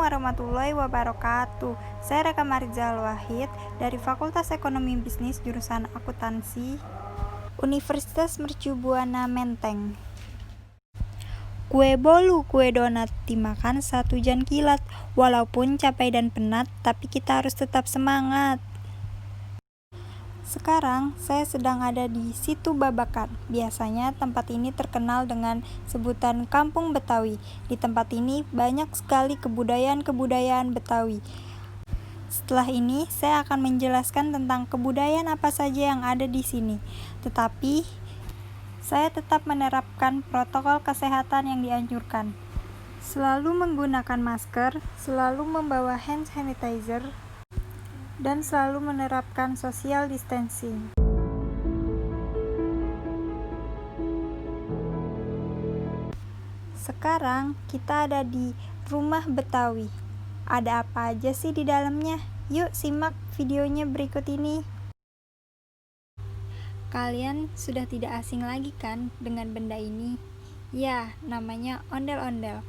warahmatullahi wabarakatuh. Saya Reka Marizal Wahid dari Fakultas Ekonomi Bisnis jurusan Akuntansi Universitas Mercu Buana Menteng. Kue bolu, kue donat dimakan satu jam kilat. Walaupun capek dan penat, tapi kita harus tetap semangat. Sekarang saya sedang ada di Situ Babakan. Biasanya tempat ini terkenal dengan sebutan Kampung Betawi. Di tempat ini banyak sekali kebudayaan Betawi. Setelah ini saya akan menjelaskan tentang kebudayaan apa saja yang ada di sini. Tetapi saya tetap menerapkan protokol kesehatan yang dianjurkan. Selalu menggunakan masker, selalu membawa hand sanitizer, dan selalu menerapkan social distancing. Sekarang kita ada di Rumah Betawi. Ada apa aja sih di dalamnya? Yuk simak videonya berikut ini. Kalian sudah tidak asing lagi kan dengan benda ini? Ya, namanya ondel-ondel.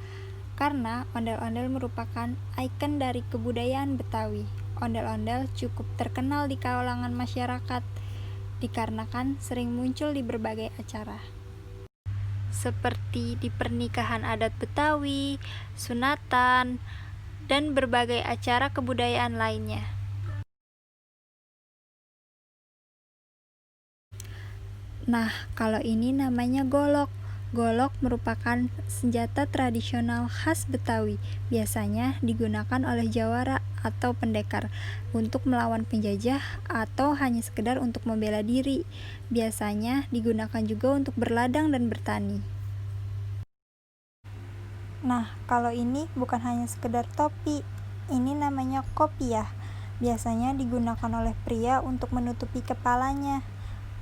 Karena ondel-ondel merupakan ikon dari kebudayaan Betawi. Ondel-ondel cukup terkenal di kalangan masyarakat dikarenakan sering muncul di berbagai acara, seperti di pernikahan adat Betawi, sunatan, dan berbagai acara kebudayaan lainnya. Nah, kalau ini namanya golok. Golok merupakan senjata tradisional khas Betawi. Biasanya digunakan oleh jawara atau pendekar untuk melawan penjajah atau hanya sekedar untuk membela diri. Biasanya digunakan juga untuk berladang dan bertani. Nah, kalau ini bukan hanya sekedar topi. Ini namanya kopiah. Biasanya digunakan oleh pria untuk menutupi kepalanya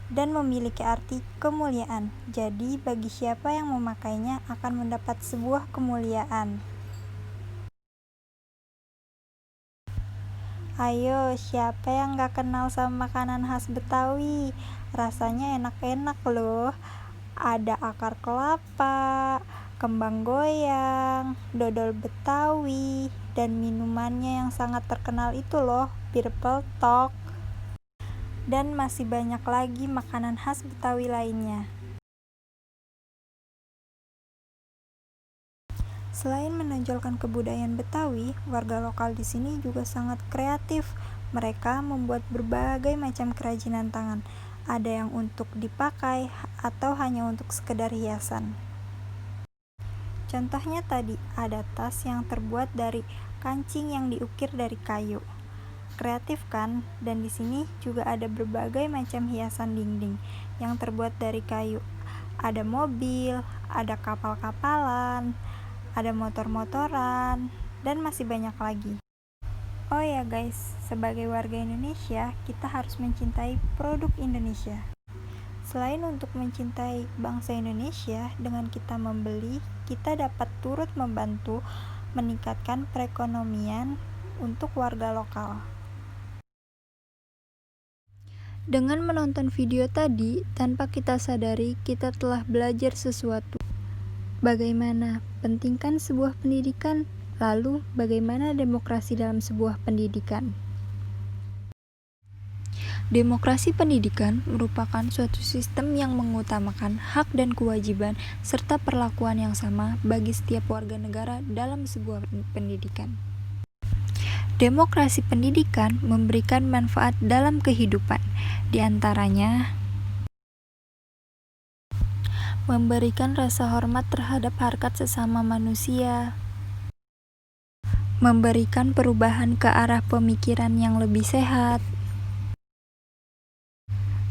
dan memiliki arti kemuliaan. Jadi, bagi siapa yang memakainya akan mendapat sebuah kemuliaan. Ayo, siapa yang gak kenal sama makanan khas Betawi? Rasanya enak-enak loh. Ada akar kelapa, kembang goyang, dodol Betawi, dan minumannya yang sangat terkenal itu loh, Purple Talk. Dan masih banyak lagi makanan khas Betawi lainnya. Selain menonjolkan kebudayaan Betawi, warga lokal di sini juga sangat kreatif. Mereka membuat berbagai macam kerajinan tangan. Ada yang untuk dipakai atau hanya untuk sekedar hiasan. Contohnya tadi, ada tas yang terbuat dari kancing yang diukir dari kayu. Kreatif kan? Dan di sini juga ada berbagai macam hiasan dinding yang terbuat dari kayu. Ada mobil, ada kapal-kapalan, ada motor-motoran, dan masih banyak lagi. Oh ya guys, sebagai warga Indonesia, kita harus mencintai produk Indonesia. Selain untuk mencintai bangsa Indonesia, dengan kita membeli, kita dapat turut membantu meningkatkan perekonomian untuk warga lokal. Dengan menonton video tadi, tanpa kita sadari, kita telah belajar sesuatu. Bagaimana pentingkan sebuah pendidikan, lalu bagaimana demokrasi dalam sebuah pendidikan. Demokrasi pendidikan merupakan suatu sistem yang mengutamakan hak dan kewajiban serta perlakuan yang sama bagi setiap warga negara dalam sebuah pendidikan. Demokrasi pendidikan memberikan manfaat dalam kehidupan, di antaranya memberikan rasa hormat terhadap harkat sesama manusia, memberikan perubahan ke arah pemikiran yang lebih sehat,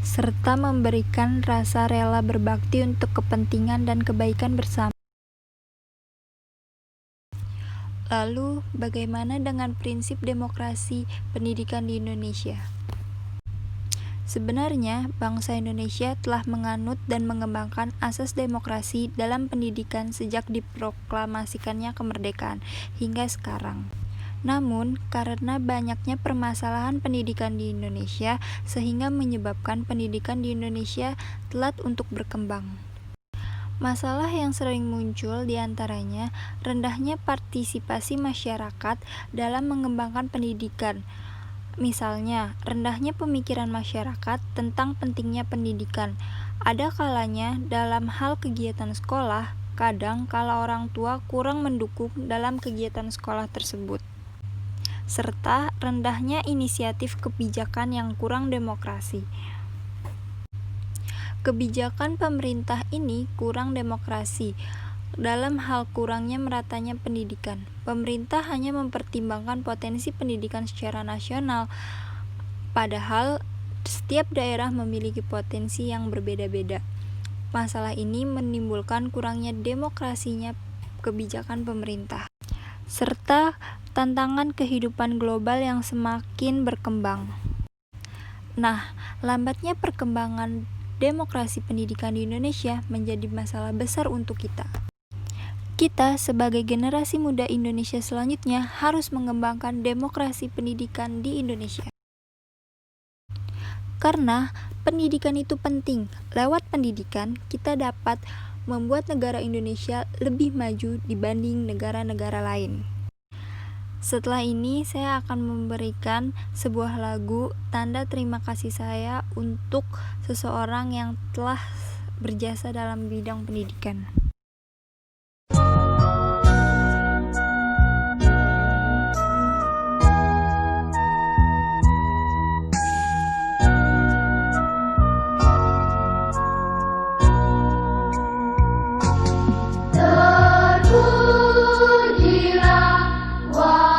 serta memberikan rasa rela berbakti untuk kepentingan dan kebaikan bersama. Lalu, bagaimana dengan prinsip demokrasi pendidikan di Indonesia? Sebenarnya, bangsa Indonesia telah menganut dan mengembangkan asas demokrasi dalam pendidikan sejak diproklamasikannya kemerdekaan hingga sekarang. Namun, karena banyaknya permasalahan pendidikan di Indonesia, sehingga menyebabkan pendidikan di Indonesia telat untuk berkembang. Masalah yang sering muncul diantaranya rendahnya partisipasi masyarakat dalam mengembangkan pendidikan. Misalnya, rendahnya pemikiran masyarakat tentang pentingnya pendidikan. Ada kalanya dalam hal kegiatan sekolah, kadang kala orang tua kurang mendukung dalam kegiatan sekolah tersebut. Serta rendahnya inisiatif kebijakan yang kurang demokrasi. Kebijakan pemerintah ini kurang demokrasi. Dalam hal kurangnya meratanya pendidikan, pemerintah hanya mempertimbangkan potensi pendidikan secara nasional, padahal setiap daerah memiliki potensi yang berbeda-beda. Masalah ini menimbulkan kurangnya demokrasinya kebijakan pemerintah, serta tantangan kehidupan global yang semakin berkembang. Nah, lambatnya perkembangan demokrasi pendidikan di Indonesia menjadi masalah besar untuk kita. Kita sebagai generasi muda Indonesia selanjutnya harus mengembangkan demokrasi pendidikan di Indonesia. Karena pendidikan itu penting. Lewat pendidikan, kita dapat membuat negara Indonesia lebih maju dibanding negara-negara lain. Setelah ini, saya akan memberikan sebuah lagu tanda terima kasih saya untuk seseorang yang telah berjasa dalam bidang pendidikan. Bye.